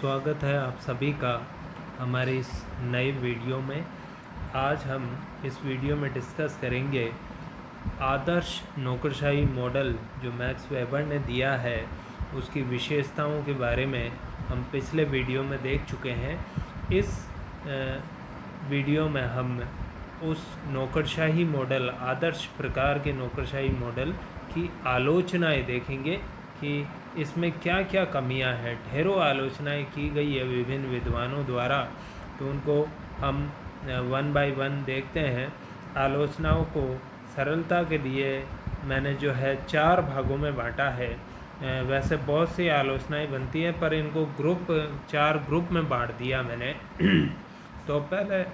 स्वागत है आप सभी का हमारे इस नए वीडियो में। आज हम इस वीडियो में डिस्कस करेंगे आदर्श नौकरशाही मॉडल जो मैक्स वेबर ने दिया है उसकी विशेषताओं के बारे में हम पिछले वीडियो में देख चुके हैं। इस वीडियो में हम उस नौकरशाही मॉडल, आदर्श प्रकार के नौकरशाही मॉडल की आलोचनाएं देखेंगे कि इसमें क्या क्या कमियां हैं। ढेरों आलोचनाएं की गई है विभिन्न विद्वानों द्वारा, तो उनको हम वन बाय वन देखते हैं। आलोचनाओं को सरलता के लिए मैंने जो है 4 भागों में बांटा है। वैसे बहुत सी आलोचनाएं बनती हैं पर इनको 4 ग्रुप में बांट दिया मैंने। तो पहले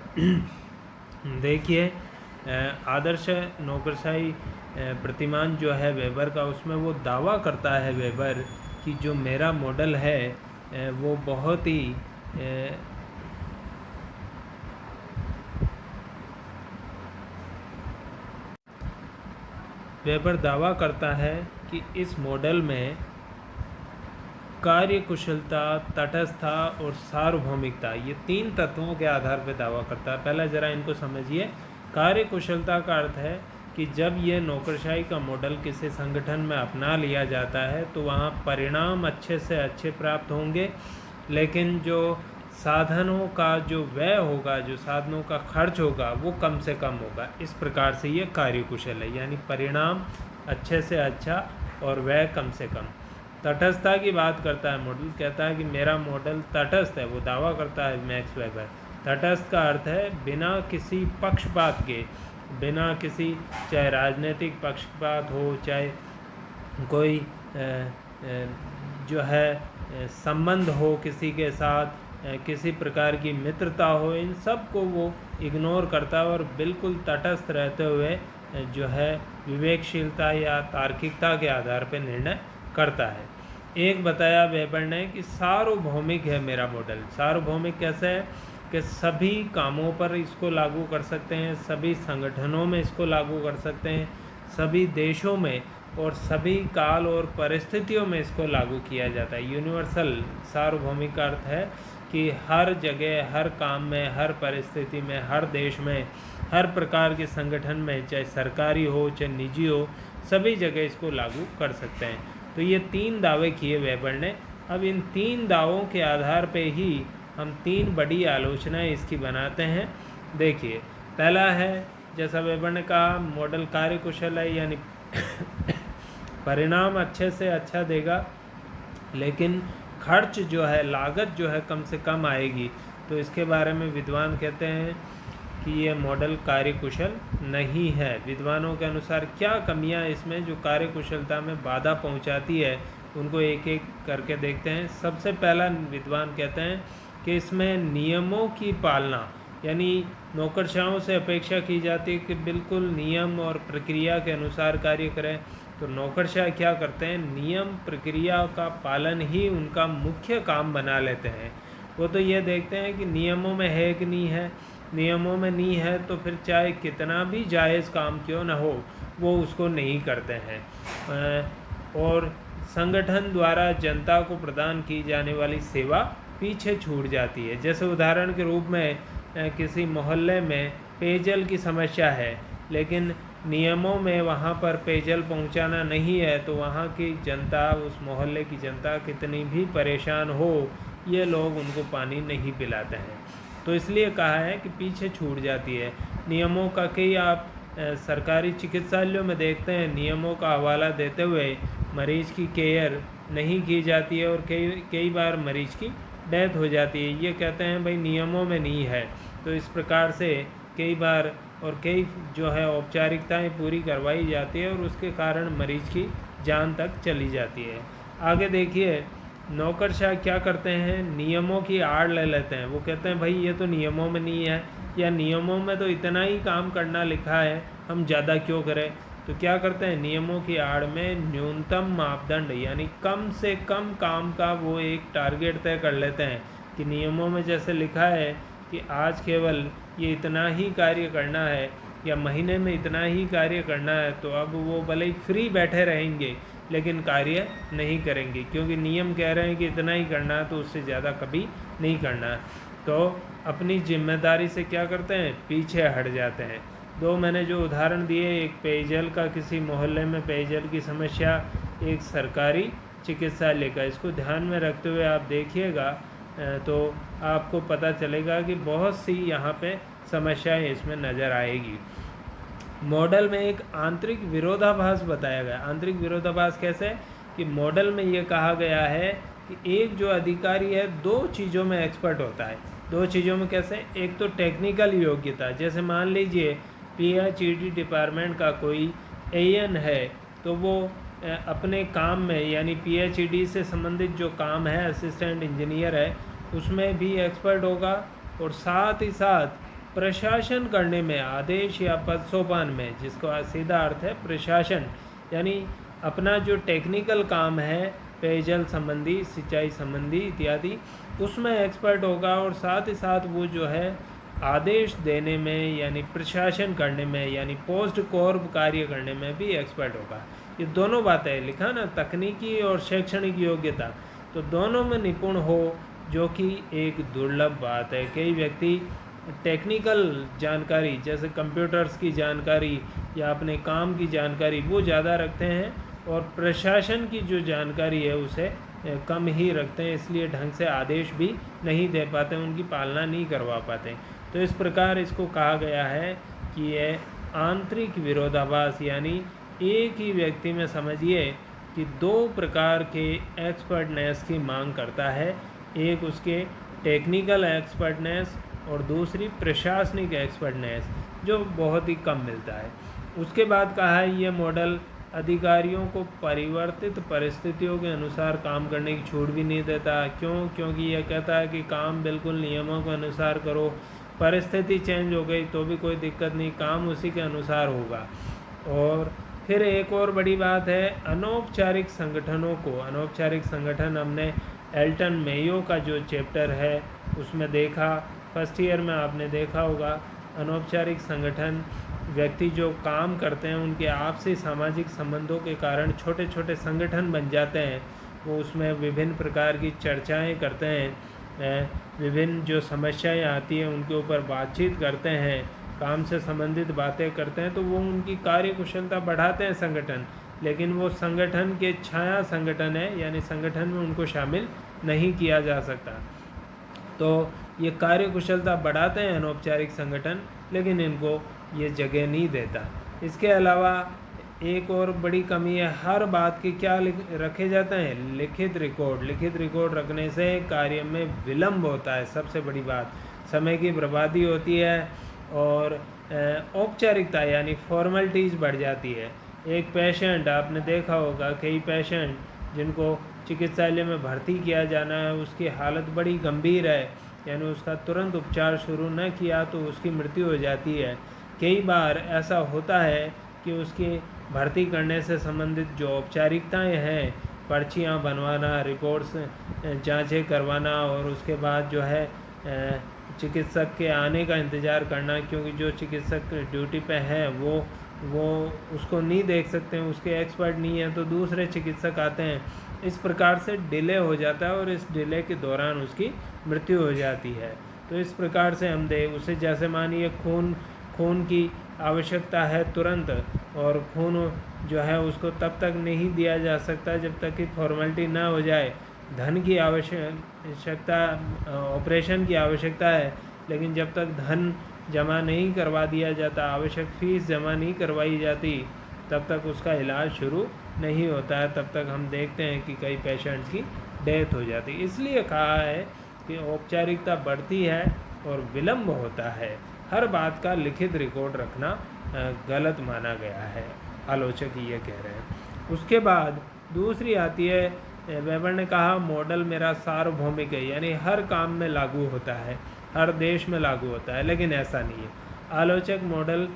देखिए, आदर्श नौकरशाही प्रतिमान जो है वेबर का, उसमें वो दावा करता है वेबर कि जो मेरा मॉडल है वो बहुत ही वेबर दावा करता है कि इस मॉडल में कार्यकुशलता, तटस्थता और सार्वभौमिकता, ये 3 तत्वों के आधार पर दावा करता है। पहला ज़रा इनको समझिए। कार्यकुशलता का अर्थ है कि जब ये नौकरशाही का मॉडल किसी संगठन में अपना लिया जाता है तो वहाँ परिणाम अच्छे से अच्छे प्राप्त होंगे, लेकिन जो साधनों का जो व्यय होगा, जो साधनों का खर्च होगा, वो कम से कम होगा। इस प्रकार से ये कार्यकुशल है, यानी परिणाम अच्छे से अच्छा और व्यय कम से कम। तटस्थता की बात करता है मॉडल, कहता है कि मेरा मॉडल तटस्थ है, वो दावा करता है मैक्स वेबर। तटस्थ का अर्थ है बिना किसी पक्षपात के, बिना किसी, चाहे राजनीतिक पक्षपात हो, चाहे कोई जो है संबंध हो किसी के साथ, किसी प्रकार की मित्रता हो, इन सब को वो इग्नोर करता है और बिल्कुल तटस्थ रहते हुए जो है विवेकशीलता या तार्किकता के आधार पर निर्णय करता है। एक बताया वेबर ने कि सार्वभौमिक है मेरा मॉडल। सार्वभौमिक कैसे है कि सभी कामों पर इसको लागू कर सकते हैं, सभी संगठनों में इसको लागू कर सकते हैं, सभी देशों में और सभी काल और परिस्थितियों में इसको लागू किया जाता है। यूनिवर्सल सार्वभौमिक का अर्थ है कि हर जगह, हर काम में, हर परिस्थिति में, हर देश में, हर प्रकार के संगठन में, चाहे सरकारी हो चाहे निजी हो, सभी जगह इसको लागू कर सकते हैं। तो ये 3 दावे किए वेबर ने। अब इन 3 दावों के आधार पे ही हम 3 बड़ी आलोचनाएं इसकी बनाते हैं। देखिए, पहला है, जैसा वेबर ने कहा, मॉडल कार्यकुशल है, यानी परिणाम अच्छे से अच्छा देगा, लेकिन खर्च जो है, लागत जो है कम से कम आएगी। तो इसके बारे में विद्वान कहते हैं कि ये मॉडल कार्यकुशल नहीं है। विद्वानों के अनुसार क्या कमियां इसमें जो कार्यकुशलता में बाधा पहुंचाती है, उनको एक एक करके देखते हैं। सबसे पहला विद्वान कहते हैं कि इसमें नियमों की पालना, यानी नौकरशाहों से अपेक्षा की जाती है कि बिल्कुल नियम और प्रक्रिया के अनुसार कार्य करें। तो नौकरशाह क्या करते हैं, नियम प्रक्रिया का पालन ही उनका मुख्य काम बना लेते हैं। वो तो ये देखते हैं कि नियमों में है कि नहीं है। नियमों में नहीं है तो फिर चाहे कितना भी जायज़ काम क्यों ना हो, वो उसको नहीं करते हैं। और संगठन द्वारा जनता को प्रदान की जाने वाली सेवा पीछे छूट जाती है। जैसे उदाहरण के रूप में किसी मोहल्ले में पेयजल की समस्या है, लेकिन नियमों में वहाँ पर पेयजल पहुँचाना नहीं है, तो वहाँ की जनता, उस मोहल्ले की जनता कितनी भी परेशान हो, ये लोग उनको पानी नहीं पिलाते हैं। तो इसलिए कहा है कि पीछे छूट जाती है नियमों का। कई आप सरकारी चिकित्सालयों में देखते हैं, नियमों का हवाला देते हुए मरीज़ की केयर नहीं की जाती है और कई बार मरीज़ की डेथ हो जाती है। ये कहते हैं भाई नियमों में नहीं है। तो इस प्रकार से कई बार और कई जो है औपचारिकताएं पूरी करवाई जाती है और उसके कारण मरीज़ की जान तक चली जाती है। आगे देखिए, नौकरशाह क्या करते हैं, नियमों की आड़ ले लेते हैं। वो कहते हैं भाई ये तो नियमों में नहीं है, या नियमों में तो इतना ही काम करना लिखा है, हम ज़्यादा क्यों करें। तो क्या करते हैं, नियमों की आड़ में न्यूनतम मापदंड, यानी कम से कम काम का वो एक टारगेट तय कर लेते हैं कि नियमों में जैसे लिखा है कि आज केवल ये इतना ही कार्य करना है या महीने में इतना ही कार्य करना है, तो अब वो भले ही फ्री बैठे रहेंगे लेकिन कार्य नहीं करेंगी, क्योंकि नियम कह रहे हैं कि इतना ही करना है, तो उससे ज़्यादा कभी नहीं करना है। तो अपनी जिम्मेदारी से क्या करते हैं, पीछे हट जाते हैं। दो मैंने जो उदाहरण दिए, एक पेयजल का, किसी मोहल्ले में पेयजल की समस्या, एक सरकारी चिकित्सालय का, इसको ध्यान में रखते हुए आप देखिएगा तो आपको पता चलेगा कि बहुत सी यहाँ पे समस्याएं इसमें नज़र आएगी। मॉडल में एक आंतरिक विरोधाभास बताया गया। आंतरिक विरोधाभास कैसे, कि मॉडल में ये कहा गया है कि एक जो अधिकारी है दो चीज़ों में एक्सपर्ट होता है। दो चीज़ों में कैसे, एक तो टेक्निकल योग्यता, जैसे मान लीजिए PhD डिपार्टमेंट का कोई AN है, तो वो अपने काम में, यानी PhD से संबंधित जो काम है, असिस्टेंट इंजीनियर है, उसमें भी एक्सपर्ट होगा, और साथ ही साथ प्रशासन करने में, आदेश या पद सोपान में, जिसका सीधा अर्थ है प्रशासन, यानी अपना जो टेक्निकल काम है पेयजल संबंधी, सिंचाई संबंधी इत्यादि, उसमें एक्सपर्ट होगा, और साथ ही साथ वो जो है आदेश देने में, यानी प्रशासन करने में, यानी पोस्ट कॉर्प कार्य करने में भी एक्सपर्ट होगा। ये दोनों बातें लिखा ना, तकनीकी और शैक्षणिक योग्यता, तो दोनों में निपुण हो, जो कि एक दुर्लभ बात है। कई व्यक्ति टेक्निकल जानकारी, जैसे कंप्यूटर्स की जानकारी या अपने काम की जानकारी, वो ज़्यादा रखते हैं, और प्रशासन की जो जानकारी है उसे कम ही रखते हैं, इसलिए ढंग से आदेश भी नहीं दे पाते, उनकी पालना नहीं करवा पाते। तो इस प्रकार इसको कहा गया है कि यह आंतरिक विरोधाभास, यानी एक ही व्यक्ति में समझिए कि दो प्रकार के एक्सपर्टनेस की मांग करता है, एक उसके टेक्निकल एक्सपर्टनेस और दूसरी प्रशासनिक एक्सपर्टनेस, जो बहुत ही कम मिलता है। उसके बाद कहा है ये मॉडल अधिकारियों को परिवर्तित परिस्थितियों के अनुसार काम करने की छूट भी नहीं देता। क्यों? क्योंकि यह कहता है कि काम बिल्कुल नियमों के अनुसार करो, परिस्थिति चेंज हो गई तो भी कोई दिक्कत नहीं, काम उसी के अनुसार होगा। और फिर एक और बड़ी बात है, अनौपचारिक संगठनों को, अनौपचारिक संगठन हमने एल्टन मेयो का जो चैप्टर है उसमें देखा, फर्स्ट ईयर में आपने देखा होगा। अनौपचारिक संगठन व्यक्ति जो काम करते हैं उनके आपसी सामाजिक संबंधों के कारण छोटे छोटे संगठन बन जाते हैं, वो उसमें विभिन्न प्रकार की चर्चाएं करते हैं, विभिन्न जो समस्याएं आती हैं उनके ऊपर बातचीत करते हैं, काम से संबंधित बातें करते हैं, तो वो उनकी कार्य कुशलता बढ़ाते हैं संगठन। लेकिन वो संगठन के छाया संगठन है, यानी संगठन में उनको शामिल नहीं किया जा सकता। तो ये कार्य कुशलता बढ़ाते हैं अनौपचारिक संगठन, लेकिन इनको ये जगह नहीं देता। इसके अलावा एक और बड़ी कमी है, हर बात के क्या रखे जाते हैं, लिखित रिकॉर्ड। लिखित रिकॉर्ड रखने से कार्य में विलम्ब होता है, सबसे बड़ी बात, समय की बर्बादी होती है, और औपचारिकता यानी फॉर्मेलिटीज़ बढ़ जाती है। एक पेशेंट, आपने देखा होगा कई पेशेंट जिनको चिकित्सालय में भर्ती किया जाना है, उसकी हालत बड़ी गंभीर है, यानी उसका तुरंत उपचार शुरू न किया तो उसकी मृत्यु हो जाती है। कई बार ऐसा होता है कि उसकी भर्ती करने से संबंधित जो औपचारिकताएं हैं, पर्चियां बनवाना, रिपोर्ट्स जांचें करवाना, और उसके बाद जो है चिकित्सक के आने का इंतज़ार करना, क्योंकि जो चिकित्सक ड्यूटी पे हैं वो उसको नहीं देख सकते हैं, उसके एक्सपर्ट नहीं हैं, तो दूसरे चिकित्सक आते हैं। इस प्रकार से डिले हो जाता है, और इस डिले के दौरान उसकी मृत्यु हो जाती है। तो इस प्रकार से हम उसे, जैसे मानिए खून की आवश्यकता है तुरंत, और खून जो है उसको तब तक नहीं दिया जा सकता जब तक कि फॉर्मेलिटी ना हो जाए। धन की आवश्यकता, ऑपरेशन की आवश्यकता है, लेकिन जब तक धन जमा नहीं करवा दिया जाता, आवश्यक फ़ीस जमा नहीं करवाई जाती, तब तक उसका इलाज शुरू नहीं होता है। तब तक हम देखते हैं कि कई पेशेंट्स की डेथ हो जाती है। इसलिए कहा है कि औपचारिकता बढ़ती है और विलम्ब होता है। हर बात का लिखित रिकॉर्ड रखना गलत माना गया है, आलोचक ये कह रहे हैं। उसके बाद दूसरी आती है, वेबर ने कहा मॉडल मेरा सार्वभौमिक है, यानी हर काम में लागू होता है, हर देश में लागू होता है, लेकिन ऐसा नहीं है। आलोचक मॉडल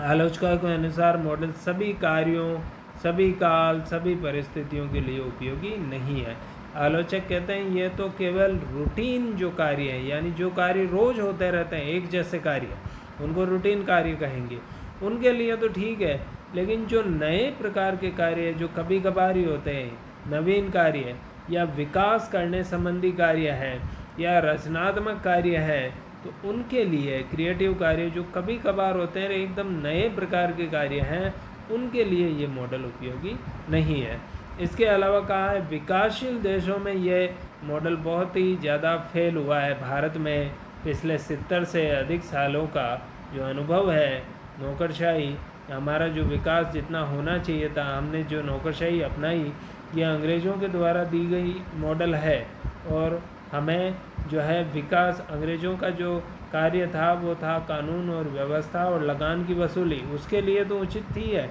आलोचकों के अनुसार मॉडल सभी कार्यों, सभी काल, सभी परिस्थितियों के लिए उपयोगी नहीं है। आलोचक कहते हैं ये तो केवल रूटीन जो कार्य है, यानी जो कार्य रोज़ होते रहते हैं, एक जैसे कार्य, उनको रूटीन कार्य कहेंगे, उनके लिए तो ठीक है, लेकिन जो नए प्रकार के कार्य जो कभी कभार ही होते हैं, नवीन कार्य या विकास करने संबंधी कार्य है या रचनात्मक कार्य है, तो उनके लिए क्रिएटिव कार्य जो कभी कभार होते हैं, एकदम नए प्रकार के कार्य हैं, उनके लिए ये मॉडल उपयोगी नहीं है। इसके अलावा कहा है विकासशील देशों में ये मॉडल बहुत ही ज़्यादा फेल हुआ है। भारत में पिछले 70 से अधिक सालों का जो अनुभव है नौकरशाही, हमारा जो विकास जितना होना चाहिए था, हमने जो नौकरशाही अपनाई, ये अंग्रेज़ों के द्वारा दी गई मॉडल है। और हमें जो है विकास, अंग्रेज़ों का जो कार्य था वो था कानून और व्यवस्था और लगान की वसूली, उसके लिए तो उचित थी है,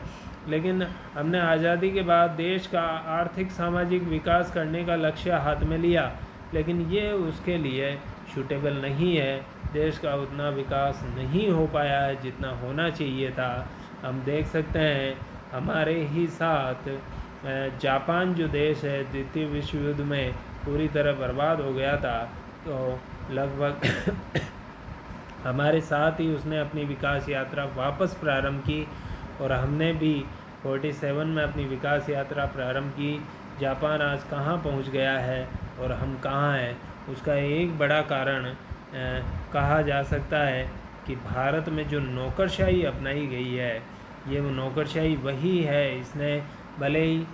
लेकिन हमने आज़ादी के बाद देश का आर्थिक सामाजिक विकास करने का लक्ष्य हाथ में लिया, लेकिन ये उसके लिए सूटेबल नहीं है। देश का उतना विकास नहीं हो पाया है जितना होना चाहिए था। हम देख सकते हैं हमारे ही साथ जापान जो देश है द्वितीय विश्व युद्ध में पूरी तरह बर्बाद हो गया था, तो लगभग हमारे साथ ही उसने अपनी विकास यात्रा वापस प्रारंभ की और हमने भी 47 में अपनी विकास यात्रा प्रारंभ की। जापान आज कहाँ पहुँच गया है और हम कहाँ हैं, उसका एक बड़ा कारण कहा जा सकता है कि भारत में जो नौकरशाही अपनाई गई है, ये वो नौकरशाही वही है। इसने भले ही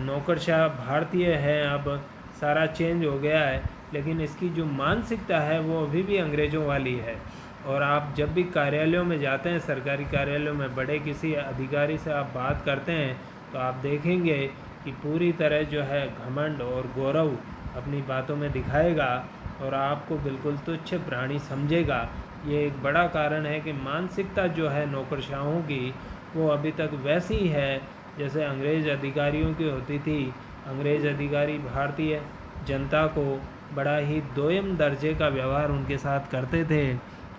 नौकरशाह भारतीय है, अब सारा चेंज हो गया है, लेकिन इसकी जो मानसिकता है वो अभी भी अंग्रेज़ों वाली है। और आप जब भी कार्यालयों में जाते हैं, सरकारी कार्यालयों में बड़े किसी अधिकारी से आप बात करते हैं, तो आप देखेंगे कि पूरी तरह जो है घमंड और गौरव अपनी बातों में दिखाएगा और आपको बिल्कुल तुच्छ प्राणी समझेगा। ये एक बड़ा कारण है कि मानसिकता जो है नौकरशाहों की वो अभी तक वैसी ही है जैसे अंग्रेज़ अधिकारियों की होती थी। अंग्रेज़ अधिकारी भारतीय जनता को बड़ा ही दोयम दर्जे का व्यवहार उनके साथ करते थे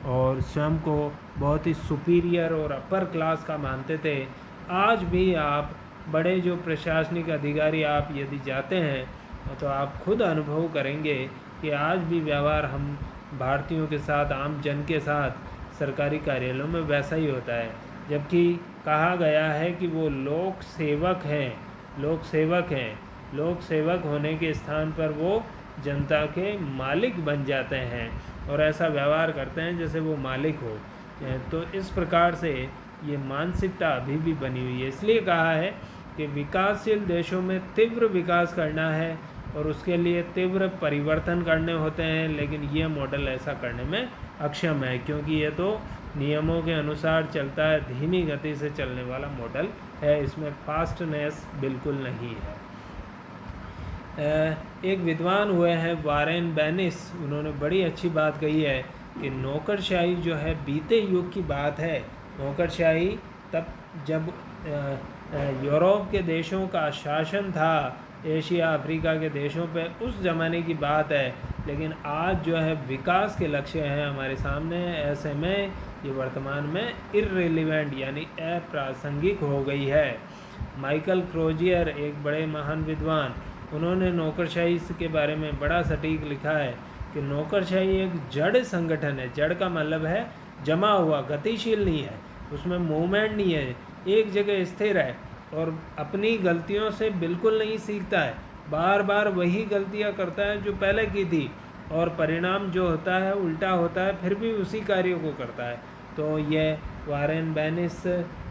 और स्वयं को बहुत ही सुपीरियर और अपर क्लास का मानते थे। आज भी आप बड़े जो प्रशासनिक अधिकारी आप यदि जाते हैं तो आप खुद अनुभव करेंगे कि आज भी व्यवहार हम भारतीयों के साथ, आम जन के साथ सरकारी कार्यालयों में वैसा ही होता है। जबकि कहा गया है कि वो लोक सेवक हैं, लोक सेवक हैं। लोक सेवक होने के स्थान पर वो जनता के मालिक बन जाते हैं और ऐसा व्यवहार करते हैं जैसे वो मालिक हो। तो इस प्रकार से ये मानसिकता अभी भी बनी हुई है। इसलिए कहा है कि विकासशील देशों में तीव्र विकास करना है और उसके लिए तीव्र परिवर्तन करने होते हैं, लेकिन ये मॉडल ऐसा करने में अक्षम है क्योंकि ये तो नियमों के अनुसार चलता है, धीमी गति से चलने वाला मॉडल है, इसमें फास्टनेस बिल्कुल नहीं है। एक विद्वान हुए हैं वारेन बेनिस, उन्होंने बड़ी अच्छी बात कही है कि नौकरशाही जो है बीते युग की बात है। नौकरशाही तब जब यूरोप के देशों का शासन था, एशिया अफ्रीका के देशों पे, उस ज़माने की बात है। लेकिन आज जो है विकास के लक्ष्य हैं हमारे सामने, ऐसे में ये वर्तमान में इर्रेलिवेंट यानी अप्रासंगिक हो गई है। माइकल क्रोजियर एक बड़े महान विद्वान, उन्होंने नौकरशाही के बारे में बड़ा सटीक लिखा है कि नौकरशाही एक जड़ संगठन है। जड़ का मतलब है जमा हुआ, गतिशील नहीं है, उसमें मूवमेंट नहीं है, एक जगह स्थिर है और अपनी गलतियों से बिल्कुल नहीं सीखता है, बार बार वही गलतियां करता है जो पहले की थी और परिणाम जो होता है उल्टा होता है, फिर भी उसी कार्य को करता है। तो ये वारेन बेनिस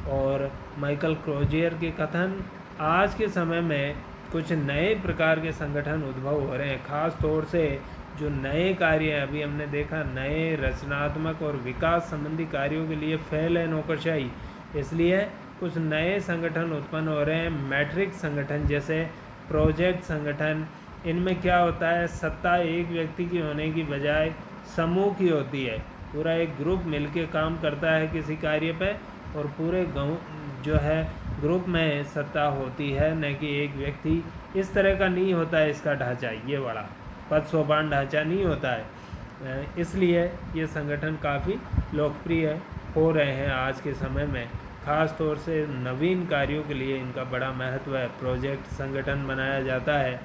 और माइकल क्रोजियर के कथन आज के समय में कुछ नए प्रकार के संगठन उद्भव हो रहे हैं, ख़ास तौर से जो नए कार्य हैं। अभी हमने देखा नए रचनात्मक और विकास संबंधी कार्यों के लिए फेल है नौकरशाही, इसलिए कुछ नए संगठन उत्पन्न हो रहे हैं, मैट्रिक संगठन जैसे प्रोजेक्ट संगठन। इनमें क्या होता है, सत्ता एक व्यक्ति की होने की बजाय समूह की होती है, पूरा एक ग्रुप मिलके काम करता है किसी कार्य पे और पूरे गाँव जो है ग्रुप में सत्ता होती है, न कि एक व्यक्ति। इस तरह का नहीं होता है इसका ढांचा, ये बड़ा पद सोपान ढांचा नहीं होता है। इसलिए ये संगठन काफ़ी लोकप्रिय हो रहे हैं आज के समय में, ख़ास तौर से नवीन कार्यों के लिए इनका बड़ा महत्व है। प्रोजेक्ट संगठन बनाया जाता है,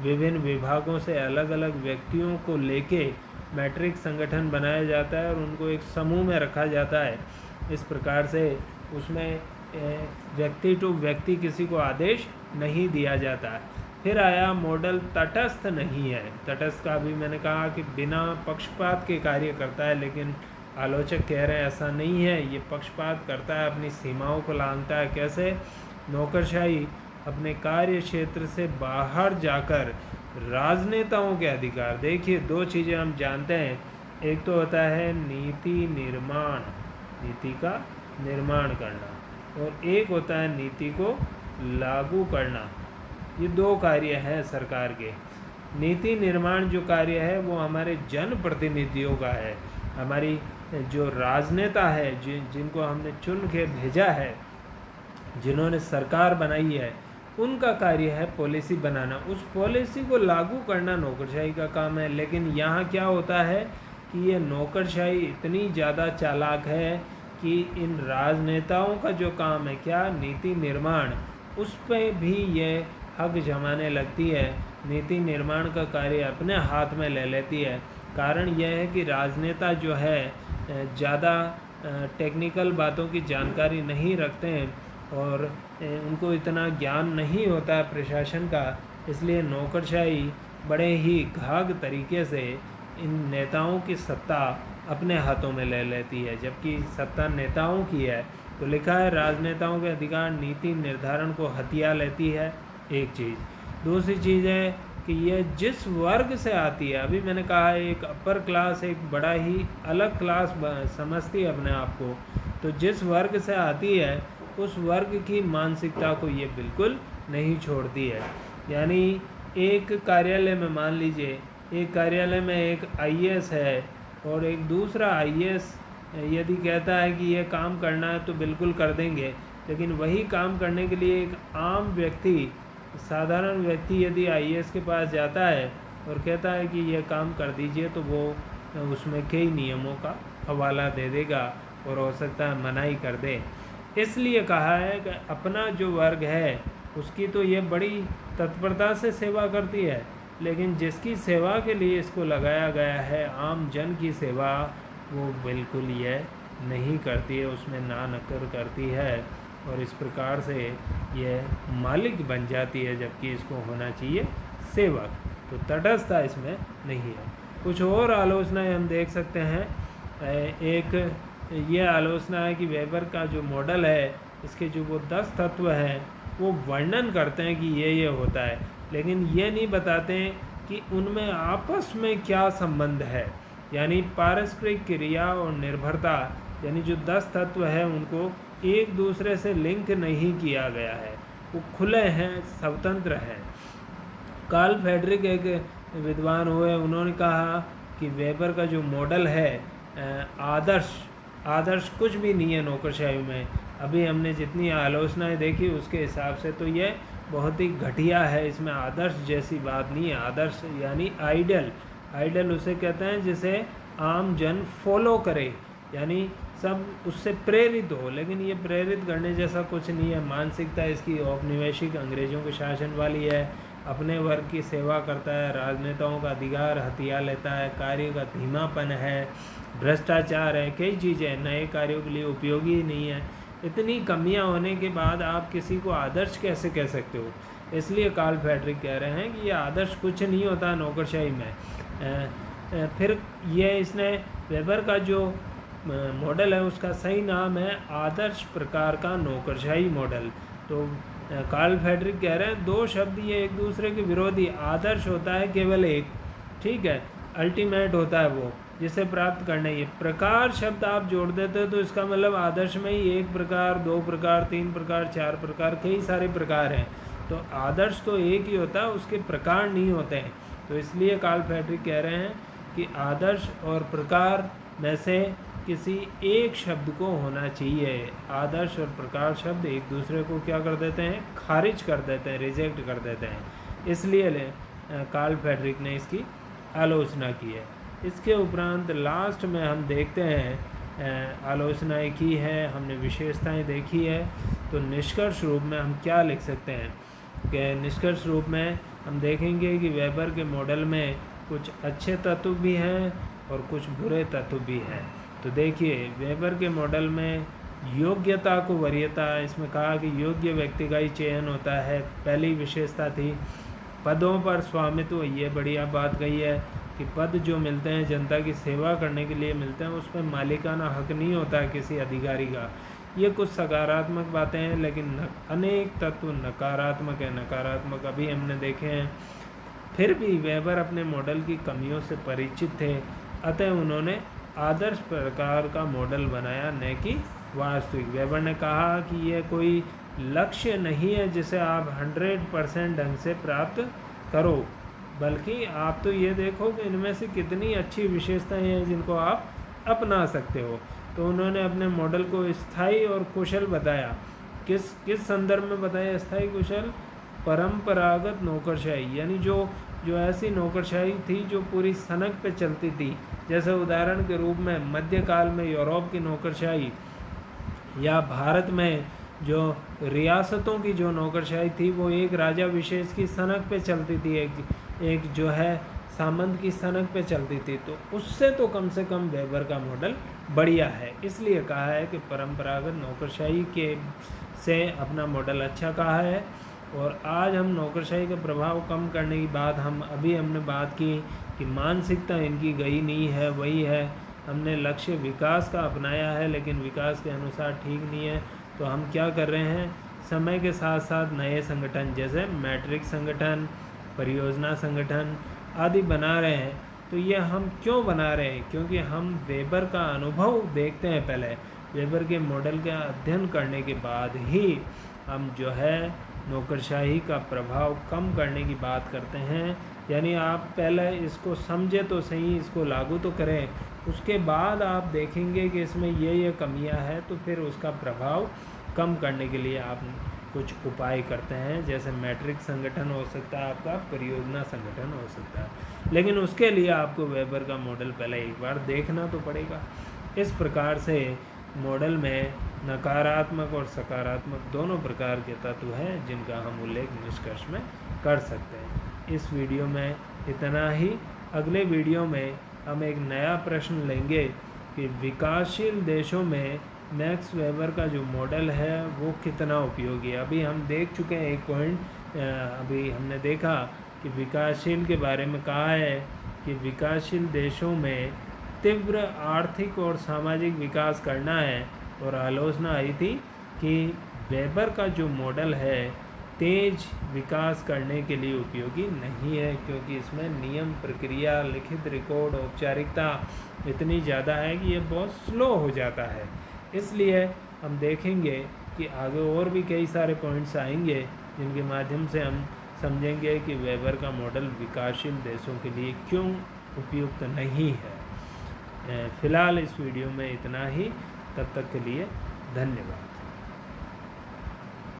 विभिन्न विभागों से अलग अलग व्यक्तियों को लेके मैट्रिक संगठन बनाया जाता है और उनको एक समूह में रखा जाता है। इस प्रकार से उसमें व्यक्ति टू व्यक्ति किसी को आदेश नहीं दिया जाता है। फिर आया मॉडल तटस्थ नहीं है। तटस्थ का भी मैंने कहा कि बिना पक्षपात के कार्य करता है, लेकिन आलोचक कह रहे हैं ऐसा नहीं है, ये पक्षपात करता है, अपनी सीमाओं को लांघता है। कैसे? नौकरशाही अपने कार्य क्षेत्र से बाहर जाकर राजनेताओं के अधिकार, देखिए दो चीज़ें हम जानते हैं, एक तो होता है नीति निर्माण, नीति का निर्माण करना, और एक होता है नीति को लागू करना। ये दो कार्य हैं सरकार के। नीति निर्माण जो कार्य है वो हमारे जनप्रतिनिधियों का है, हमारी जो राजनेता है जिनको हमने चुन के भेजा है, जिन्होंने सरकार बनाई है, उनका कार्य है पॉलिसी बनाना, उस पॉलिसी को लागू करना नौकरशाही का काम है। लेकिन यहाँ क्या होता है कि ये नौकरशाही इतनी ज़्यादा चालाक है कि इन राजनेताओं का जो काम है क्या, नीति निर्माण, उस पर भी ये हक जमाने लगती है, नीति निर्माण का कार्य अपने हाथ में ले लेती है। कारण यह है कि राजनेता जो है ज़्यादा टेक्निकल बातों की जानकारी नहीं रखते हैं और उनको इतना ज्ञान नहीं होता है प्रशासन का, इसलिए नौकरशाही बड़े ही घाघ तरीके से इन नेताओं की सत्ता अपने हाथों में ले लेती है, जबकि सत्ता नेताओं की है। तो लिखा है राजनेताओं के अधिकार नीति निर्धारण को हथिया लेती है, एक चीज़। दूसरी चीज़ है कि ये जिस वर्ग से आती है, अभी मैंने कहा एक अपर क्लास एक बड़ा ही अलग क्लास समझती है अपने आप को, तो जिस वर्ग से आती है उस वर्ग की मानसिकता को ये बिल्कुल नहीं छोड़ती है। यानी एक कार्यालय में मान लीजिए, एक कार्यालय में एक आईएएस है और एक दूसरा आईएएस यदि कहता है कि ये काम करना है तो बिल्कुल कर देंगे, लेकिन वही काम करने के लिए एक आम व्यक्ति, साधारण व्यक्ति यदि आईएएस के पास जाता है और कहता है कि ये काम कर दीजिए, तो वो उसमें कई नियमों का हवाला दे देगा और हो सकता है मनाही कर दे। इसलिए कहा है कि अपना जो वर्ग है उसकी तो ये बड़ी तत्परता से सेवा करती है, लेकिन जिसकी सेवा के लिए इसको लगाया गया है, आम जन की सेवा, वो बिल्कुल ये नहीं करती है, उसमें ना नकर करती है और इस प्रकार से ये मालिक बन जाती है, जबकि इसको होना चाहिए सेवक। तो तटस्थता इसमें नहीं है। कुछ और आलोचनाएं हम देख सकते हैं। एक ये आलोचना है कि वेबर का जो मॉडल है, इसके जो वो 10 तत्व हैं वो वर्णन करते हैं कि ये होता है, लेकिन ये नहीं बताते हैं कि उनमें आपस में क्या संबंध है। यानी पारस्परिक क्रिया और निर्भरता, यानी जो 10 तत्व हैं उनको एक दूसरे से लिंक नहीं किया गया है, वो खुले हैं, स्वतंत्र हैं। कार्ल फ्रेडरिक एक विद्वान हुए, उन्होंने कहा कि वेबर का जो मॉडल है आदर्श कुछ भी नहीं है नौकरशाही में। अभी हमने जितनी आलोचनाएं देखी उसके हिसाब से तो ये बहुत ही घटिया है, इसमें आदर्श जैसी बात नहीं है। आदर्श यानी आइडल उसे कहते हैं जिसे आम जन फॉलो करे, यानी सब उससे प्रेरित हो, लेकिन ये प्रेरित करने जैसा कुछ नहीं है। मानसिकता इसकी औपनिवेशिक अंग्रेज़ों के शासन वाली है, अपने वर्ग की सेवा करता है, राजनेताओं का अधिकार हथिया लेता है, कार्य का धीमापन है, भ्रष्टाचार है, कई चीज़ें नए कार्यों के लिए उपयोगी ही नहीं है। इतनी कमियां होने के बाद आप किसी को आदर्श कैसे कह सकते हो? इसलिए कार्ल फ्रेडरिक कह रहे हैं कि ये आदर्श कुछ नहीं होता नौकरशाही में। फिर ये इसने वेबर का जो मॉडल है उसका सही नाम है आदर्श प्रकार का नौकरशाही मॉडल। तो कार्ल फ्रेडरिक कह रहे हैं दो शब्द ये एक दूसरे के विरोधी। आदर्श होता है केवल एक, ठीक है, अल्टीमेट होता है वो जिसे प्राप्त करना ही है। प्रकार शब्द आप जोड़ देते हो तो इसका मतलब आदर्श में ही एक प्रकार, दो प्रकार, तीन प्रकार, चार प्रकार, कई सारे प्रकार हैं। तो आदर्श तो एक ही होता है, उसके प्रकार नहीं होते हैं। तो इसलिए कार्ल फ्रेडरिक कह रहे हैं कि आदर्श और प्रकार में से किसी एक शब्द को होना चाहिए। आदर्श और प्रकार शब्द एक दूसरे को क्या कर देते हैं, खारिज कर देते हैं, रिजेक्ट कर देते हैं। इसलिए कार्ल फ्रेडरिक ने इसकी आलोचना की है। इसके उपरांत लास्ट में हम देखते हैं आलोचनाएं की है, हमने विशेषताएं देखी है, तो निष्कर्ष रूप में हम क्या लिख सकते हैं कि निष्कर्ष रूप में हम देखेंगे कि वेबर के मॉडल में कुछ अच्छे तत्व भी हैं और कुछ बुरे तत्व भी हैं। तो देखिए वेबर के मॉडल में योग्यता को वरीयता, इसमें कहा कि योग्य व्यक्ति का ही चयन होता है, पहली विशेषता थी। पदों पर स्वामित्व, ये बढ़िया बात कही है कि पद जो मिलते हैं जनता की सेवा करने के लिए मिलते हैं, उसमें मालिकाना हक नहीं होता है किसी अधिकारी का। ये कुछ सकारात्मक बातें हैं, लेकिन अनेक तत्व नकारात्मक है। नकारात्मक अभी हमने देखे हैं। फिर भी वेबर अपने मॉडल की कमियों से परिचित थे, अतः उन्होंने आदर्श प्रकार का मॉडल बनाया, न कि वास्तविक। वेबर ने कहा कि यह कोई लक्ष्य नहीं है जिसे आप 100% ढंग से प्राप्त करो, बल्कि आप तो ये देखो कि इनमें से कितनी अच्छी विशेषताएं हैं जिनको आप अपना सकते हो। तो उन्होंने अपने मॉडल को स्थायी और कुशल बताया। किस संदर्भ में बताया स्थायी कुशल? परंपरागत नौकरशाही, यानी जो ऐसी नौकरशाही थी जो पूरी सनक पे चलती थी। जैसे उदाहरण के रूप में मध्यकाल में यूरोप की नौकरशाही, या भारत में जो रियासतों की जो नौकरशाही थी वो एक राजा विशेष की सनक पे चलती थी, एक जो है सामंत की सनक पे चलती थी। तो उससे तो कम से कम वेबर का मॉडल बढ़िया है। इसलिए कहा है कि परंपरागत नौकरशाही के से अपना मॉडल अच्छा कहा है। और आज हम नौकरशाही का प्रभाव कम करने की बात, हमने बात की कि मानसिकता इनकी गई नहीं है, वही है। हमने लक्ष्य विकास का अपनाया है, लेकिन विकास के अनुसार ठीक नहीं है। तो हम क्या कर रहे हैं, समय के साथ साथ नए संगठन जैसे मैट्रिक्स संगठन, परियोजना संगठन आदि बना रहे हैं। तो ये हम क्यों बना रहे हैं? क्योंकि हम वेबर का अनुभव देखते हैं। पहले वेबर के मॉडल का अध्ययन करने के बाद ही हम जो है नौकरशाही का प्रभाव कम करने की बात करते हैं। यानी आप पहले इसको समझे तो सही, इसको लागू तो करें, उसके बाद आप देखेंगे कि इसमें ये कमियां हैं, तो फिर उसका प्रभाव कम करने के लिए आप कुछ उपाय करते हैं। जैसे मैट्रिक्स संगठन हो सकता है, आपका परियोजना संगठन हो सकता है, लेकिन उसके लिए आपको वेबर का मॉडल पहले एक बार देखना तो पड़ेगा। इस प्रकार से मॉडल में नकारात्मक और सकारात्मक दोनों प्रकार के तत्व हैं जिनका हम उल्लेख निष्कर्ष में कर सकते हैं। इस वीडियो में इतना ही। अगले वीडियो में हम एक नया प्रश्न लेंगे कि विकासशील देशों में मैक्स वेबर का जो मॉडल है वो कितना उपयोगी है। अभी हम देख चुके हैं एक पॉइंट, अभी हमने देखा कि विकासशील के बारे में कहा है कि विकासशील देशों में तीव्र आर्थिक और सामाजिक विकास करना है, और आलोचना आई थी कि वेबर का जो मॉडल है तेज विकास करने के लिए उपयोगी नहीं है, क्योंकि इसमें नियम, प्रक्रिया, लिखित रिकॉर्ड, औपचारिकता इतनी ज़्यादा है कि ये बहुत स्लो हो जाता है। इसलिए हम देखेंगे कि आगे और भी कई सारे पॉइंट्स आएंगे जिनके माध्यम से हम समझेंगे कि वेबर का मॉडल विकासशील देशों के लिए क्यों उपयुक्त नहीं है। फ़िलहाल इस वीडियो में इतना ही। तब तक के लिए धन्यवाद।